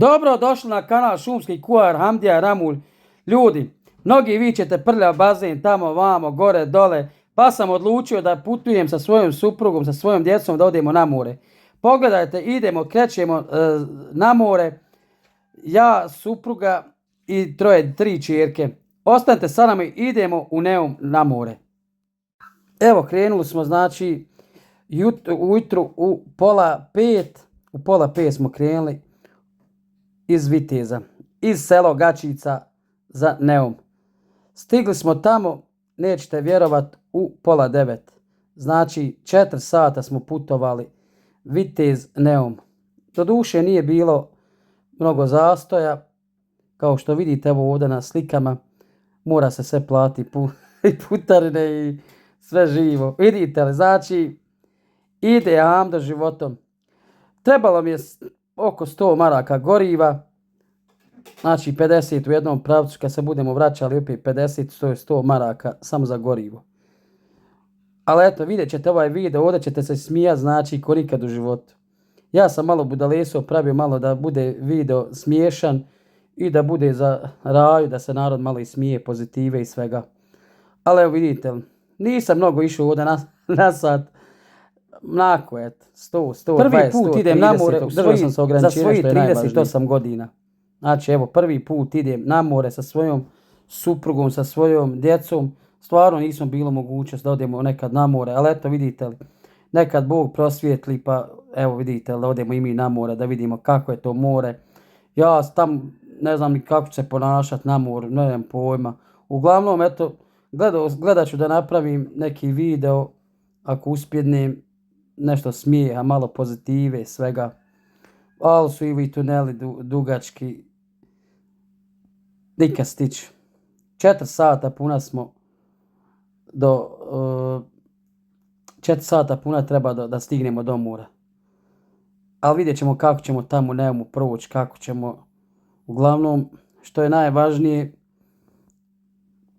Dobro došli na kanal Šumski kuhar Hamdija Ramulj. Ljudi, mnogi vi ćete prljav bazen tamo, vamo, gore, dole, pa sam odlučio da putujem sa svojom suprugom, sa svojom djecom da odemo na more. Pogledajte, idemo, krećemo na more, ja, supruga i tri čerke. Ostanite sa nama, idemo u Neum na more. Evo, krenuli smo, znači, ujutru u pola pet smo krenuli iz Viteza, iz selo Gačica za Neum. Stigli smo tamo, nećete vjerovat, u pola 9. Znači 4 sata smo putovali Vitez Neum. Doduše nije bilo mnogo zastoja, kao što vidite evo ovdje na slikama, mora se sve plati i putarine i sve živo. Vidite li, znači ide Hamdo životom. Trebalo mi je oko 100 maraka goriva, znači 50 u jednom pravcu, kad se budemo vraćali opet 50, to je 100 maraka samo za gorivo. Ali eto, vidjet ćete ovaj video, ovdje ćete se smijati, znači ko nikad u životu. Ja sam malo budaleso pravio malo da bude video smiješan i da bude za raju, da se narod malo i smije, pozitive i svega. Ali evo vidite, nisam mnogo išao ovdje na sat. Nako, eto, 100, prvi put idem na more za svojih 38 godina. Znači, evo, prvi put idem na more sa svojom suprugom, sa svojom djecom. Stvarno nismo bilo mogućnost da odemo nekad na more, ali eto, vidite li, nekad Bog prosvijetli, pa evo vidite li, da odemo i mi na more, da vidimo kako je to more. Ja tam ne znam ni kako ću se ponašati na moru, ne znam pojma. Uglavnom, eto, gledat ću da napravim neki video, ako uspjednem, nešto smijeha, malo pozitive, svega. Ali su i tuneli dugački. Nikad stići. 4 sata puna smo 4 sata puna treba da stignemo do mora. Ali vidjet ćemo kako ćemo tamo u Neumu proći, kako ćemo. Uglavnom, što je najvažnije,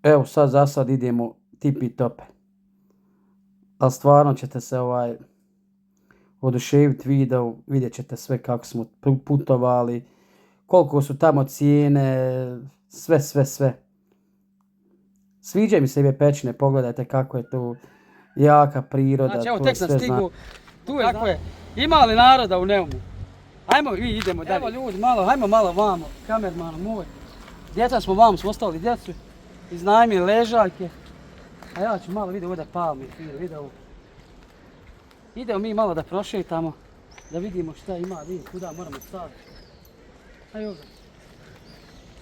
evo za sad idemo tipi tope. Ali stvarno ćete se oduševiti video, vidjet ćete sve kako smo putovali, koliko su tamo cijene, sve. Sviđa mi se ove pećine, pogledajte kako je to jaka priroda. Znači evo tek sam stigu, tu je, tako je, ima li naroda u Neumu? Ajmo, vi idemo dalje. Evo ljudi, hajmo malo vamo, kamermano moj. Djeca smo vamo, smo ostavili djecu, iznajmili ležaljke. A ja ću malo vidjeti ovdje palmi, video. Idemo mi malo da prošetamo, da vidimo šta ima, kuda moramo staviti. Ajde ovdje.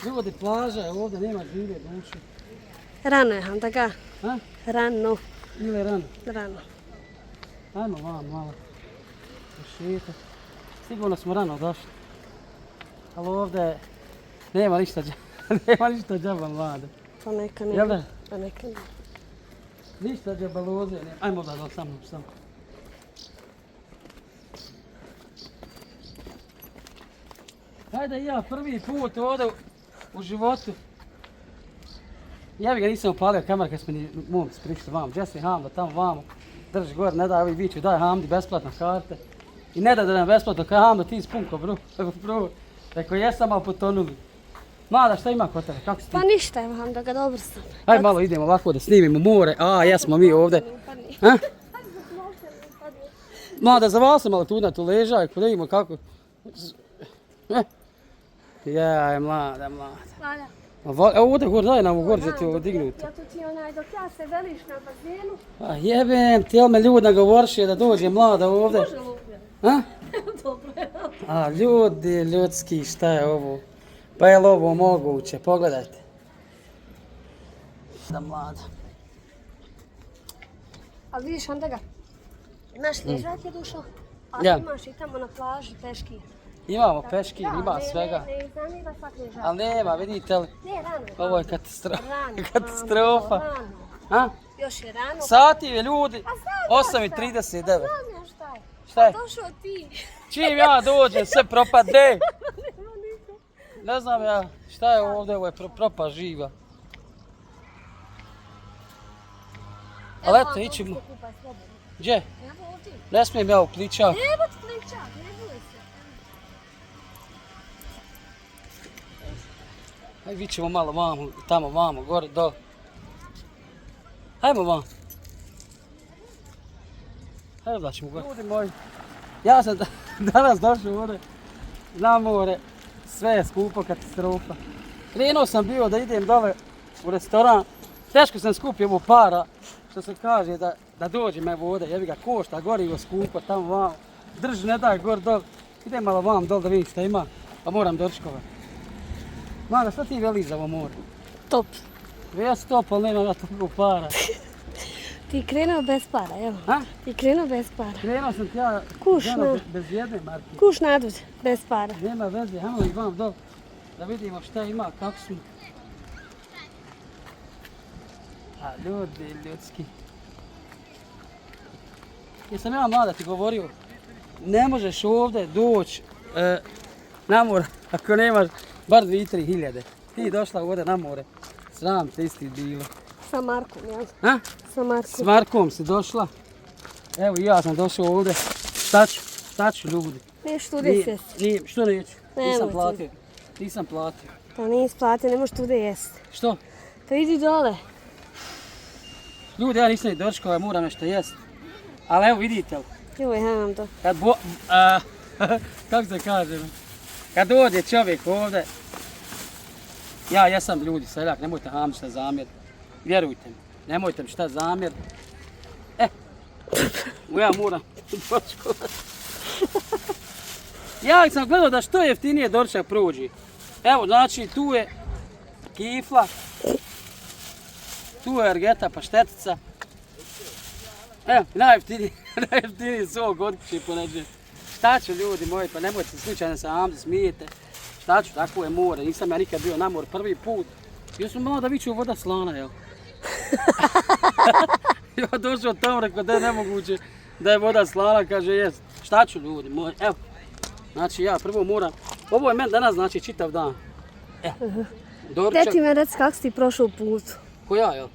Ljudi, plaža je ovdje, nema žive duše. Rano je, Hamdaga. A? Rano. Ili rano? Rano. Ajmo vam malo prošetati. Sigurno smo rano došli. Ali ovdje nema ništa džaba mlade. Pa neka nema. Jel da? Pa neka nema. Ništa džabaloze nema. Ajmo da sa mnom. Hajde ja prvi put ovdje u životu. Ja bi ga nisam upalio kamer kad smo ni momci prišli vamo. Jesse Hamda tamo vamo. Drži gore, ne daj ovi viću, daj Hamdi besplatno karte. I ne da nam besplatno, kaj Hamdo ti ispunko bro. Rekao jesam, ali potonuli. Mlada, šta ima kod tebe, kako si ti? Pa ništa, evo Hamdaga, dobro sam. Hajde malo idemo ovako da snimimo more. A, jesmo mi ovdje. Ha? Mlada, zavali se malo tu na tu ležajku, da vidimo kako. Jaj, mlada. Evo ovdje gore, daj nam u gore, da ti ovo dignuti. Ja tu ti dok ja se veliš na bazenu. A jebem, ti me ljudi nagovorši da dođe mlada ovdje. Može lupljen. A? Dobro je. A ljudi, ljudski, šta je ovo? Pa je li ovo moguće, pogledajte. Da mlada. Ali vidiš Hamdaga, imaš ležake dušo, a Ja. imaš i tamo na plaži peški. Imamo peški, ima svega. Ne iznamira svak ležak. Ali nema, vidite li? Ne, rano. Ovo je katastrofa. Rano. A? Još je rano. Sati je ljudi, A znam ja 8:39. Znam ja šta je. Šta je? Došao ti. Čim ja dođem, sve propade. Nema niko. Ne znam ja, šta je ovdje, ovo je propa živa. Ali eto, ićemo. Gdje? Evo ovdje. Ne smijem ja u pličak. Evo ti pličak, ne boj se. Hajde, vi ćemo malo vamo, tamo vamo, gore, do. Hajmo vamo. Hajde da ćemo gore. Ljudi moji, ja sam danas došao ovdje na more, sve je skupo, katastrofa. Krenuo sam bio da idem dole u restoran, teško sam skupio ovo para, što se kaže da dođem evo ovdje, jebi ga košta, gorivo skupo, tamo vamo, drži, ne daj gore dole. Idem malo vam dole da vidim šta ima, pa moram dočkovati. Mada, šta ti veliš za ovo more? Top. Ja stop, ali nemam ja toliko para. Ti krenuo bez para, evo. Ha? Ti krenuo bez para. Krenuo sam ti ja Kuš, ženo, no. bez jedne marke. Kuš nadud, bez para. Nema veze, hajmo i vam dole da vidimo šta ima, kako smo. A ljudi ljudski. Jesam ja mlada ti govorio, ne možeš ovdje doći na more ako nemaš bar 2-3 hiljade. Ti došla ovdje na more, sram te isti bilo. Sa Markom, jel? Ha? Sa Markom. S Markom si došla. Evo i ja sam došao ovdje. Šta ću ljudi? Neš tu gdje sjesti. Nije, što neću? Nisam Nemoj ti. platio. Nisam platio. Pa nisi platio, ne možeš tu gdje jesti. Što? Pa idi dole. Ljudi, ja nisam ni dočekao, ja moram nešto jest. Ali evo vidite li, Joj, hajam to. kad kako se kaže, kad dođe čovjek ovdje, ja jesam ljudi, seljak, nemojte ham šta zamjeriti. Vjerujte mi, nemojte mi šta zamjeriti. Ja moram dočekati. Ja sam gledao da što jeftinije doručak prođe. Evo, znači, tu je kifla, tu je ergeta paštetica. Evo, najjeftiniji sok od kuće poneđe. Šta ću ljudi moji, pa nemojte se slučajno sa Hamza smijete. Šta ću, tako je more, nisam ja nikad bio na more prvi put. Ja sam malo da viću voda slana, jel? Ja došao tamo, rekao da je nemoguće da je voda slana, kaže jest. Šta ću ljudi moji, evo. Znači ja prvo moram, ovo je meni danas znači čitav dan. Evo, doručak. Gdje ti me reci kako si ti prošao u putu? Ko ja, jel?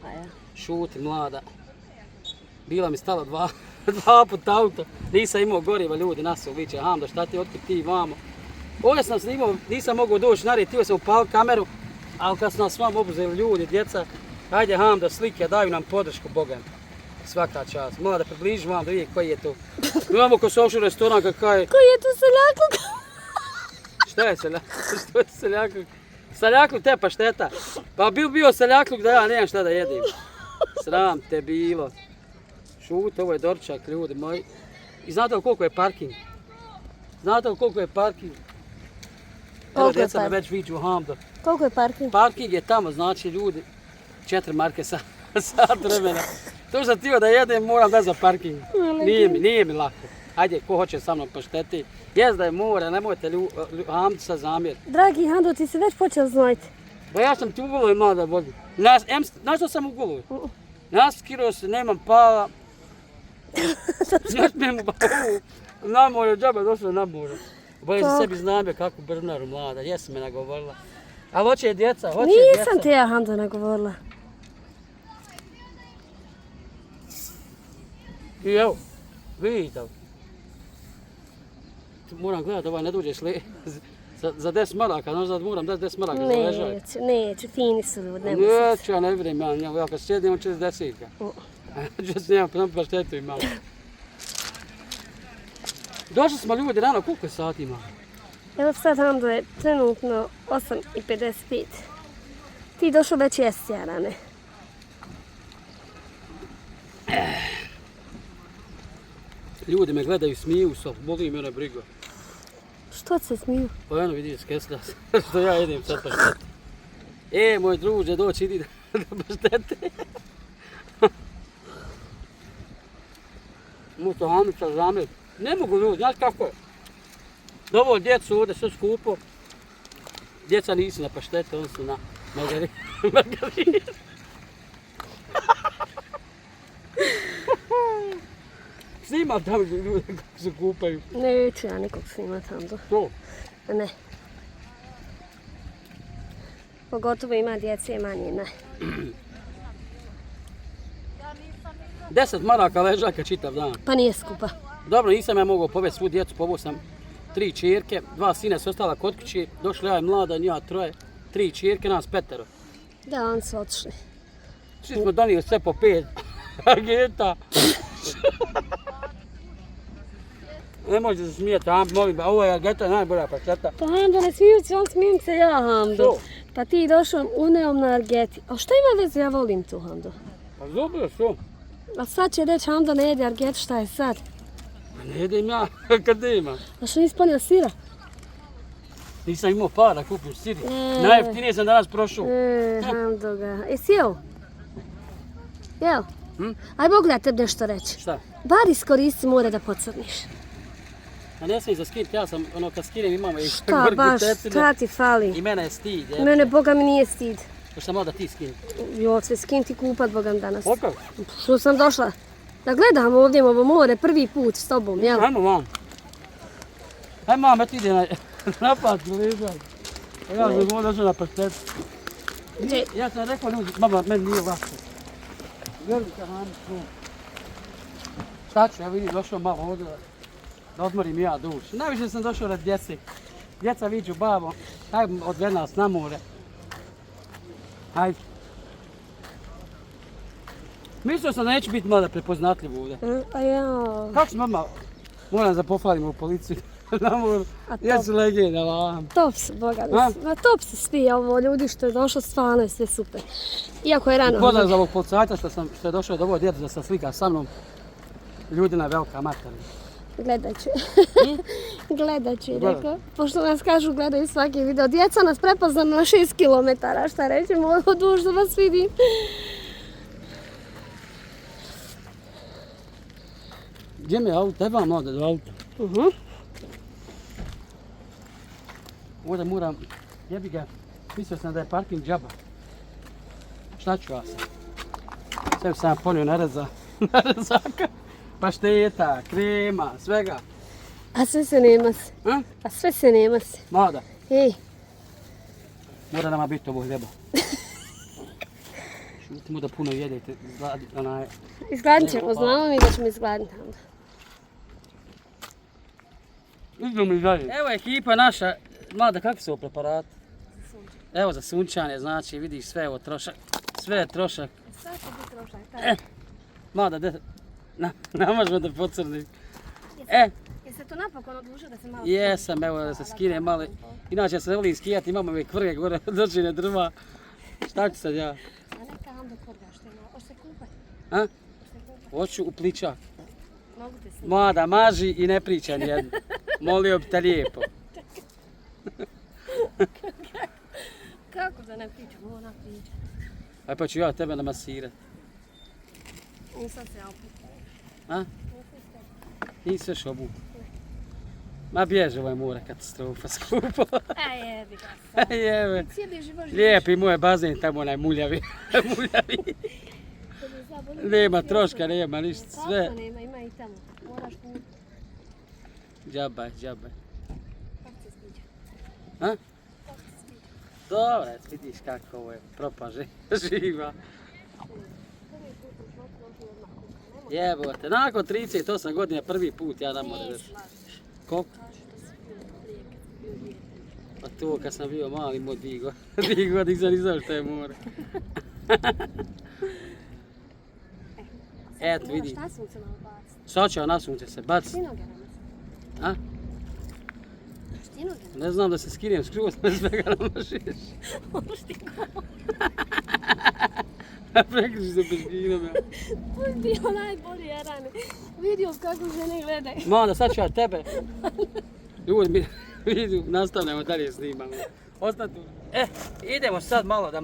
Pa ja. Šuti, mlada. Bila mi stala dva puta auto. Nisam imao goriva, ljudi nas se uviće. Hamda, šta ti, otkud ti vamo? Ovdje sam snimao, nisam mogao doći narijed, htio sam upaliti kameru, ali kad su nas vam obuzeli ljudi, djeca, hajde Hamda, slike, daju nam podršku, Boga mi. Svaka čast. Mlada, približi vam da vidje koji je to. Imamo ko se ošao restoran kakav je. Koji je tu seljakluk? Šta je seljakluk? Što je seljakluk? Seljakluk te pašteta. Pa bio seljakluk da ja nemam šta da jedim. Sram te bilo. Šut, ovo je doručak, ljudi moji. I znate li koliko je parking? Znate li koliko je parking? Evo, Koliko je djeca me parking? već viđu Hamda. Koliko je parking? Parking je tamo, znači ljudi, 4 marke sat vremena. To što htio da jedem, moram dati za parking. Nije mi lako. Ajde, ko hoće sa mnom pašteti. Jest da je more, nemojte Hamdu sad zamjeriti. Dragi Hando, ti si već počeo znojiti. Ba ja sam ti u Gulovoj mlada vodim. Znaš što sam u Gulovoj? Naskirao se, nemam pala. Ne smijem na more, džaba došao na more. Bolje za sebi znamio kako Brnaru mlada, jesi me nagovorila. Ali hoće djeca, hoće djeca. Nisam te ja Hando nagovorila. I evo, vidite li. Moram gledati ovaj ne dođeš za 10 maraka, znaš da moram dati 10 maraka za ležaj. Neću, fini su ljudi, nemoj se. Neću, ja ne vidim, ja kad sjedim on 40. Ja se nemam prema paštetu i malo. Došli smo ljudi rano, koliko je sati ima? Evo sad Hando je trenutno 8:55. Ti došao već jesti, Jarane. Ljudi me gledaju, smiju se, boli me ona briga. Što se smiju? Pa eno vidi, skesla se, što ja jedem sad paštetu. Moj druže, doći, idi da paštete. Muto Hamica zamjer. Ne mogu ljudi, znaš kako je? Dovoljno djecu ovdje, sve skupo. Djeca nisu na paštete, oni su na margarini. Snimam tamo ljude kako se kupaju. Neću ja nikog snimat Hando. To? Ne. Pogotovo ima djece i manje, ne. 10 maraka ležaka čitav dan. Pa nije skupa. Dobro, nisam ja mogao povesti svu djecu, poveo sam 3 čerke, 2 sina su ostala kod kuće, došla ja i mlada, ja 3 3 čirke, nas 5. Da, oni su otišli. Svi smo donijeli sve po 5 ageta. Ne možete se smijeti, molim, ovo je ageta najbolja pašteta. Pa Hando, ne smijem se, on smijem se ja, Hando. Što? Pa ti došao uneom na argeti. A šta ima veze, ja volim tu, Hando. Pa dobro, što? A sad će reći, Hando ne jede argetu, šta je sad? Pa ne jedem ja, kad imam. A što nisi ponio sira? Nisam imao para, kupim siri. Najjeftinije sam danas prošao. Hando ga. Jesi jeo? Jel? Hm? Aj mogu ja tebi nešto reći. Šta? Bar iskoristi more da pocrniš. A ne smijem za skiniti, ja sam, kad skinem imamo i Šta vrgu baš, tecine. šta ti fali? I mene je stid, je. Mene, boga mi nije stid. Šta malo da ti skini. Jo, se skinti kupat, boga mi danas. Pokav? Što sam došla? Da gledam ovdje ovo more prvi put s tobom, jel? Ajmo, mam. Ajmo, mam, ti ide na pat, ležaj. Ja sam ovo došao na paštetu. Ja sam rekao ljudi, mama, meni nije lako. Velika Hanu, šta ću, ja vidim, došao malo ovdje da odmorim ja dušu. Najviše sam došao radi djece. Djeca viđu, babo, hajde odvedi nas na more. Hajde. Mislio sam da neću biti mada prepoznatljiv ovdje. A ja... Kako si mama? Moram da pohvalim u policiju. Na moru. A to- Ja su legenda, lam. Top su, boga mi. A? Ma top su svi ovo ljudi što je došlo, stvarno je sve super. Iako je rano. Pozdrav za ovog policajca što je došao do ovog djeta da se slika sa mnom. Ljudina velika materina. Gledat ću. Gledat ću, Gledat. rekao. Pošto nas kažu gledaju svaki video. Djeca nas prepoznano na 6 km, šta rećemo, od duž da vas vidim. Gdje mi je auto? Treba mlada do auta. Ovdje moram, jebi ga, mislio sam da je parking džaba. Šta ću ja sad? Sve sam ponio narezaka, pašteta, krema, svega. A sve se nema se. A? A sve se nema se. Mlada, Ej, mora nama biti ovo hljeba. Šutimo da puno jedete, onaj... izgladnit ćemo, znamo mi da ćemo izgladniti onda. Idu mi dalje. Evo ekipa naša, mlada, kakvi su ovo preparati? Evo za sunčanje, znači vidiš sve je ovo trošak, sve je trošak. Sad će biti trošak, tako. Mlada, ne možemo da pocrni. Jeste to napokon odlučili da se malo... Jesam, evo da se skinem malo. Inače ja se ne volim skijati, imamo ove kvrge gore, držine drva. Šta ću sad ja? A neka Hando korga što ima, hoće se kupati. A? Hoću u pličak. Mogu te se... Mlada, maži i ne pričaj nijedno. Molio bi te lijepo. Kako da ne pričam, ona priča. Aj pa ću ja tebe namasirat. Nisam se ja opet. A? Nisi još obu. Ma bježe, ovo je mora katastrofa skupo. Jebi ga sad. Jebe. Sjediš i možeš... Lijepi moj je bazen tamo onaj muljavi. Muljavi. Nema troška, nema ništa, sve. Kako nema, ima i tamo. Moraš put. Džabaj. Kako se sviđa? A? Kako se sviđa? Dobro, vidiš kako ovo je propaže živa. Prvi put u životu nosim jedna kuka. Jebote, nakon 38 godina prvi put ja na more Ne došao. slažeš. Koliko? Kažu da si bio prije kad si bio dijete. Pa to kad sam bio mali, moj 2 godine. 2 godine nisam ni znao što je more. Eto, vidi. Šta sunce malo baciti? Sad ću ja na sunce se baciti. Štinoge nam se. A? Štinoge nam Ne znam da se skinem skroz, ne svega namašiš. se. Štiko. Prekriši se bez štinom, ja. To je bio najbolji Jarane. Vidio kako žene gledaju. Mada, sad ću ja tebe. Ljudi, mi vidim, nastavljamo dalje snimamo. Ostati tu. Idemo sad malo da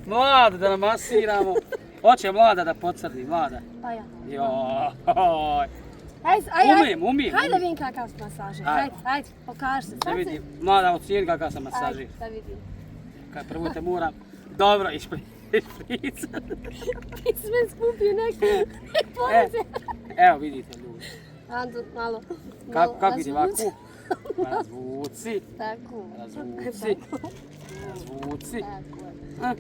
mlade da namasiramo. Hoće mlada da pocrni, mlada. Pa ja. Joj. Umijem. Hajde vidim kakav si masažer. Hajde, pokaži se. Da vidim, mlada ocijeni kakav sam masažir. Hajde, da vidim. Kad prvo te moram dobro išpricati. Ti sve skupio neki. Poreze. Evo vidite ljudi. Ando, malo. Kako vidi ovako? Razvuci. Tako. Razvuci. Tako je. A?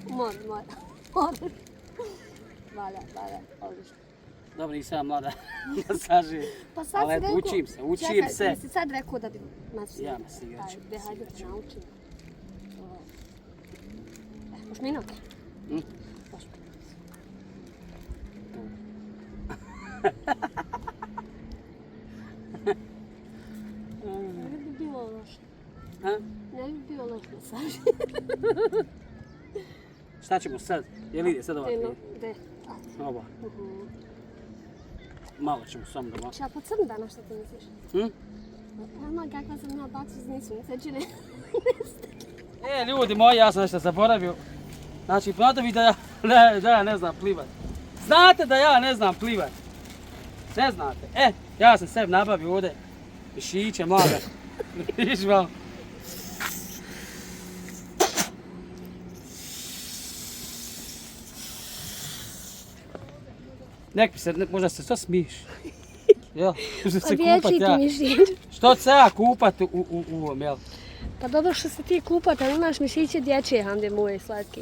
Mora. Valja, odlično. Dobro, nisam ja mlada masažer. Pa sad Ali si eto, rekao... učim se. Čekaj, jesi sad rekao da bi masu? Ja masirat ću. Hajde te naučim. Možeš minut? Hm? Možeš minut. Ne bi bilo loše. A? Ne bi bio loš masaž. Šta ćemo sad? Je li ide sad ovako? De. Ova. Malo ćemo samo da ovako. Ja po crnu danas što ti misliš? Hm? Mama, kakva sam ja baksu s nisu seđene. Ljudi moji, ja sam nešto zaboravio. Znači, znate vi da ja ne znam plivat. Znate da ja ne znam plivat. Ne znate. Ja sam sebi nabavio ovdje mišiće mlade. Viš malo. Nek mi se, možda se što smiješ? Jel, možda se kupat ja. Mišić. Što se ja kupat u ovom, jel? Pa dobro što se ti kupat, ali imaš mišiće dječje, Hande moje slatki.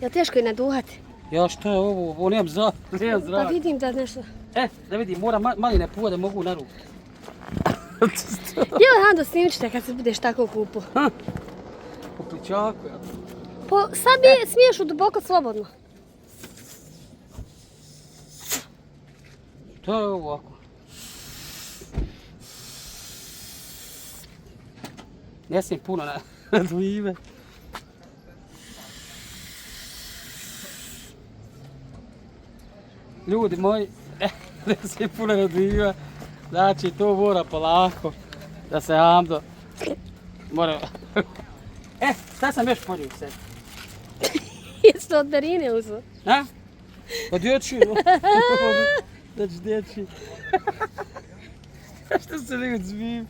Jel teško je naduhati? Ja što je ovo nemam zrak. Pa vidim da nešto... Da vidim, moram maline puva da mogu na ruku. Jel Hando, snimit ćete kad se budeš tako kupo. Po pličaku, jel? Sad bi smiješ u duboko slobodno. To je ovako. Ne smijem puno nadvive. Ljudi moji, ne smijem puno nadvive. Znači, to mora polako da se Hamdo mora... Šta sam još podio u sebi? Jesi to od Berine uzeo? A? Pa dječji. Znači dječji. Što se nekad zmijem?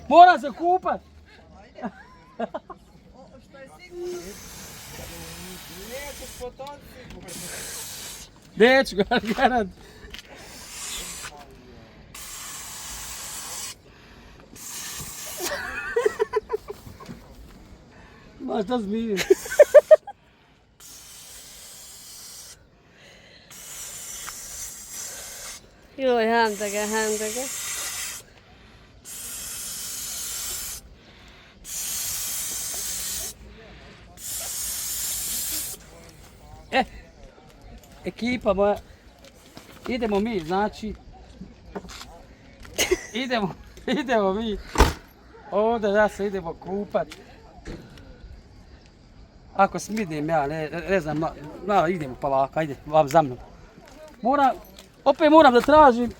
Moram se kupat! Neću ga, garant. Ma šta zmijem? Joj, Handa ga. Ekipa moja, idemo mi, znači, idemo mi, ovdje da se idemo kupat. Ako smidim ja, ne znam, idemo polako, ajde, vam za mnom. Opet moram da tražim,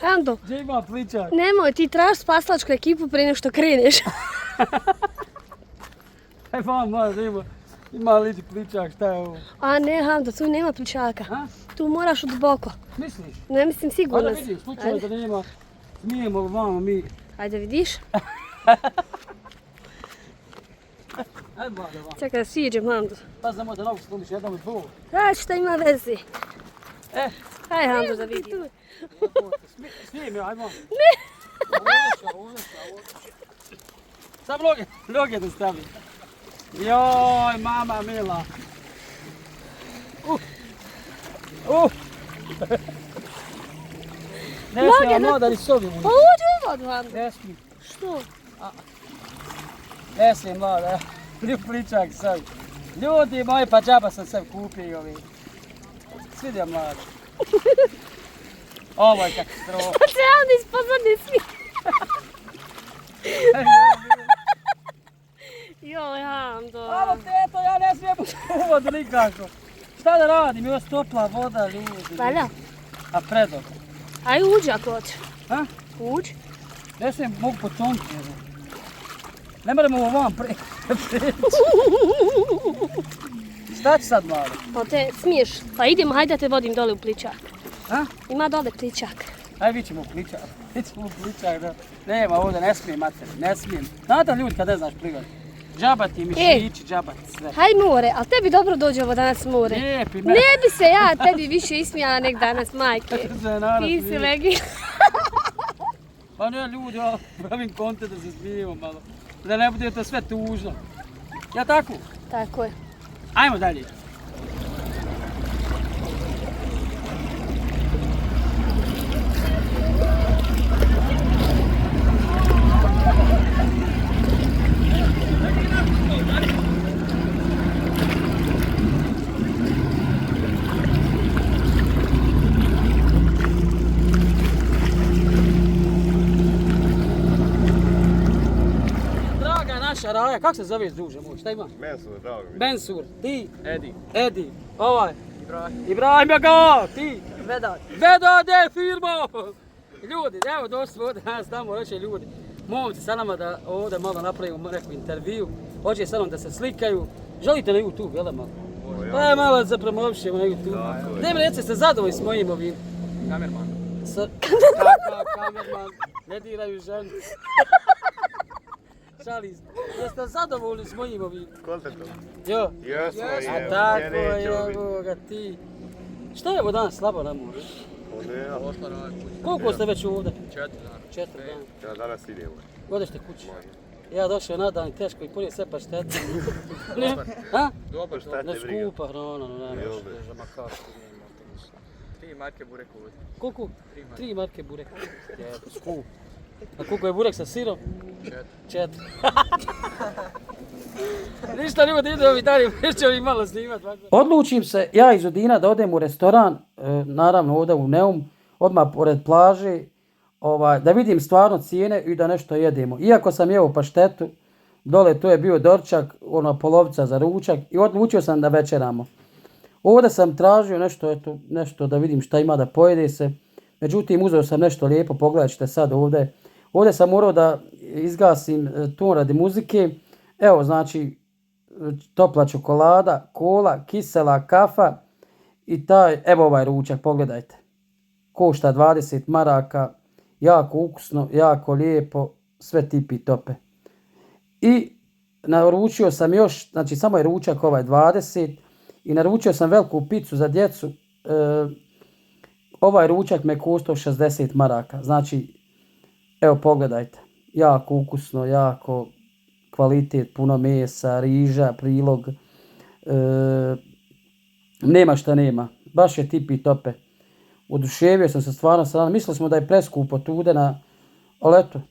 Hando, gdje ima pličak? nemoj ti traži spaslačku ekipu prije nego što kreneš. Aj vam, ima li pličak, šta je ovo? A ne, Hando, tu nema pličaka. A? Tu moraš u duboko. Misliš? Ne mislim sigurno. Ajde vidim, slučajno da nema, smijemo vamo mi. Ajde vidiš. Ajde mlada vam. Čekaj da siđem, Hando. Pa znamo da nogu slumiš jednom i dvog. Aj, šta ima vezi? Aj, Hando, da vidim. Smijem ja, ajmo. Ne! Sad noge da stavim. Joj, mama mila. Ne smijem mlada ni s ovim. Pa uđi u vodu, Hando. Ne smijem. Što? Ne smijem mlada. Pličak sad. Ljudi moji, pa džaba sam sve kupio ovi. Svidio mlada. Ovo je katastrofa. Pa se Hando ispozor ne smije. Joj, Hando. Alo, teto, ja ne smijem u vodu nikako. Šta da radim, još topla voda, ljudi. Valja. A predobro. Aj, uđi ako hoćeš. A? Uđi. Ne smijem, mogu potoniti. Ne moramo ovo vam preći. Šta će sad malo? Pa te smiješ. Pa idemo, hajde da te vodim dole u pličak. A? Ima dole pličak. Aj, vi ćemo u pličak. Da. Nema ovdje, ne smijem mater, ne smijem. Znate ljudi kad ne znaš plivat? Džabati, mišići, džabati, sve. Haj more, ali tebi dobro dođe ovo danas more. Lijepi, Ne bi se ja tebi više ismijala nek danas, majke. Ti si legi. Pa ne ljudi, ja pravim kontent da se smijemo malo. Da ne bude to sve tužno. Ja tako? Tako je. Ajmo dalje. Draga naša Raja, kako se zoveš druže moj, šta ima? Mensur, drago mi. Mensur, ti? Edi. Edi, ovaj? Ibrahim. Ibrahim Jago, ti? Vedat. Vedade firmo! Ljudi, evo došli smo ovdje danas tamo reći ljudi. Momci sa nama da ovdje malo napravimo neku intervju. Hoće sa nama da se slikaju. Želite na YouTube, jel da malo? Pa je malo da se promovišemo na YouTube. Gdje mi recite, ste zadovoljni s mojim ovim? Kamerman. Kakav kamerman, ne diraju ženu. Šalim se. Jeste zadovoljni s mojim ovim? Kontentom. Jo. Jesmo, A tako je, evo ga ti. Šta je ovo danas slabo na moru? Pošla na kući. Koliko ste već ovdje? 4 dana. 4 dana. Ja danas idemo. Odeš kući? Ja došao na dan teško i punije sve paštete. Ne? A? Dobar, Šta Ne te briga? skupa hrana, no nema Jel što be? teža, ma kako nema to ništa. 3 marke bureka ovdje. Koliko? 3 marke bureka. Je, skup. A koliko je burek sa sirom? 4. 4. Ništa ljudi, idemo mi dalje, ćemo i malo snimati. Odlučim se ja iz Udina da odem u restoran, naravno ovdje u Neum, odmah pored plaže, da vidim stvarno cijene i da nešto jedemo. Iako sam jeo paštetu, dole to je bio dorčak, polovica za ručak i odlučio sam da večeramo. Ovdje sam tražio nešto da vidim šta ima da pojede se. Međutim, uzeo sam nešto lijepo, pogledat ćete sad ovdje. Ovdje sam morao da izgasim ton radi muzike. Evo, znači, topla čokolada, kola, kisela kafa i evo ovaj ručak, pogledajte. Košta 20 maraka, jako ukusno, jako lijepo, sve tipi tope. I naručio sam još, znači samo je ručak ovaj 20 i naručio sam veliku picu za djecu. Ovaj ručak me koštao 60 maraka, znači, evo pogledajte, jako ukusno, jako kvalitet, puno mesa, riža, prilog, nema šta nema, baš je tipi tope. Oduševio sam se stvarno, mislili smo da je preskupo tude ali eto,